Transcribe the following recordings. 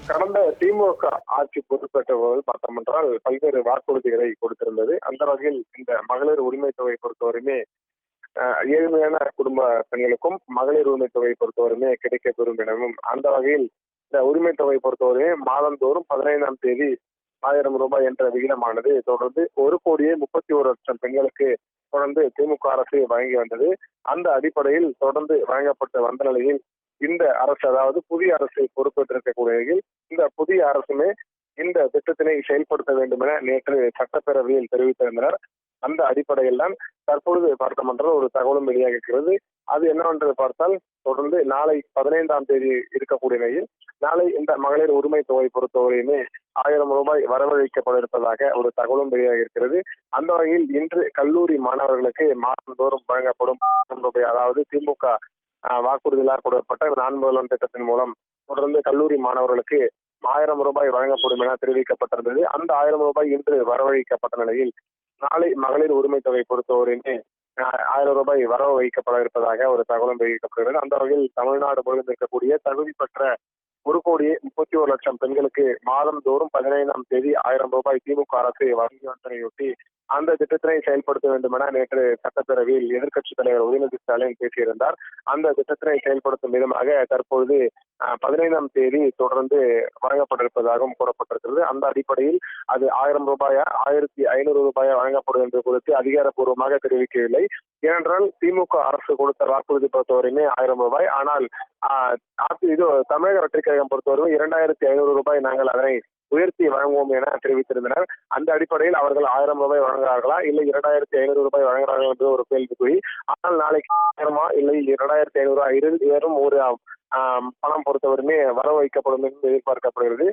கடந்த திமுக ஆட்சி பொறுப்பேற்ற போது பார்த்தோம் என்றால் பல்வேறு வாக்குறுதிகளை கொடுத்திருந்தது. அந்த வகையில் இந்த மகளிர் உரிமை தொகை பொறுத்தவரையுமே ஏழ்மையான குடும்ப பெண்களுக்கும் மகளிர் உரிமை தொகை பொறுத்தவரையுமே கிடைக்க பெறும் எனவும், அந்த வகையில் இந்த உரிமை தொகை பொறுத்தவரையே மாதந்தோறும் 15ஆம் தேதி 1000 ரூபாய் என்ற விகிதமானது தொடர்ந்து 1,31,00,000 பெண்களுக்கு தொடர்ந்து திமுக அரசு வழங்கி வந்தது. அந்த அடிப்படையில் தொடர்ந்து வழங்கப்பட்டு வந்த நிலையில் இந்த அரசு, அதாவது புதிய அரசு பொறுப்பேற்றிருக்கக்கூடிய நிலையில் இந்த புதிய அரசுமே இந்த திட்டத்தினை செயல்படுத்த வேண்டும் என நேற்று சட்டப்பேரவையில் தெரிவித்திருந்தனர். அந்த அடிப்படையில் தான் தற்பொழுது பார்த்தோம் என்றால் ஒரு தகவலும் வெளியாகியிருக்கிறது. அது என்னவென்று பார்த்தால், தொடர்ந்து நாளை 15ஆம் தேதி இருக்கக்கூடிய நிலையில் நாளை இந்த மகளிர் உரிமை தொகை பொறுத்தவரையுமே 1000 ரூபாய் வரவழைக்கப்பட இருப்பதாக ஒரு தகவலும் வெளியாகியிருக்கிறது. அந்த வகையில் இன்று கல்லூரி மாணவர்களுக்கு மாதந்தோறும் வழங்கப்படும் 1000 ரூபாய், அதாவது திமுக வாக்குறுதிகளாக கொடுக்கப்பட்ட நான் முதல்வன் திட்டத்தின் மூலம் தொடர்ந்து கல்லூரி மாணவர்களுக்கு 1000 ரூபாய் வழங்கப்படும் என தெரிவிக்கப்பட்டிருந்தது. அந்த 1000 ரூபாய் இன்று வரவழைக்கப்பட்ட நிலையில் நாளை மகளிர் உரிமை தொகை பொறுத்தவரையுமே 1000 ரூபாய் வரவு வைக்கப்பட இருப்பதாக ஒரு தகவலும் வெளியிடப்படுகிறது. அந்த வகையில் தமிழ்நாடு முழுவதும் இருக்கக்கூடிய தகுதி பெற்ற 1,31,00,000 பெண்களுக்கு மாதந்தோறும் 15ஆம் தேதி 1000 ரூபாய் திமுக அரசு வழங்கி வந்ததையொட்டி அந்த திட்டத்தினை செயல்படுத்த வேண்டும் என நேற்று சட்டப்பேரவையில் எதிர்க்கட்சித் தலைவர் உதயநிதி ஸ்டாலின் பேசியிருந்தார். அந்த திட்டத்தினை செயல்படுத்தும் விதமாக தற்பொழுது 15ஆம் தேதி தொடர்ந்து வழங்கப்பட்டிருப்பதாகவும் கூறப்பட்டிருக்கிறது. அந்த அடிப்படையில் அது 1000 ரூபாயா 1500 ரூபாயா வழங்கப்படும் என்று குறித்து அதிகாரப்பூர்வமாக தெரிவிக்கவில்லை. ஏனென்றால் திமுக அரசு கொடுத்த வாக்குறுதி பொறுத்தவரையுமே 1000 ரூபாய். ஆனால் இது தமிழக வெற்றிக் கழகம் பொறுத்தவரை 2500 ரூபாய் நாங்கள் அதனை உயர்த்தி வழங்குவோம் என தெரிவித்திருந்தனர். அந்த அடிப்படையில் அவர்கள் 1000 ரூபாய் வழங்குகிறார்களா இல்லை 2500 ரூபாய் வழங்குகிறார்கள் என்று ஒரு கேள்விக்குறி. ஆனால் நாளைக்கு 1000 இல்லை 2500 வெறும் ஒரு பணம் பொறுத்தவரையுமே வரவு வைக்கப்படும் என்று எதிர்பார்க்கப்படுகிறது.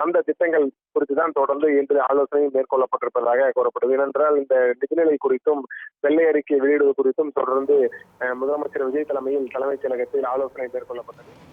அந்த திட்டங்கள் குறித்துதான் தொடர்ந்து இன்று ஆலோசனை மேற்கொள்ளப்பட்டிருப்பதாக கூறப்படுது. ஏனென்றால் இந்த நிதிநிலை குறித்தும் வெள்ளை அறிக்கை வெளியிடுவது குறித்தும் தொடர்ந்து முதலமைச்சர் விஜய் தலைமையில் தலைமைச் செயலகத்தில் ஆலோசனை மேற்கொள்ளப்பட்டது.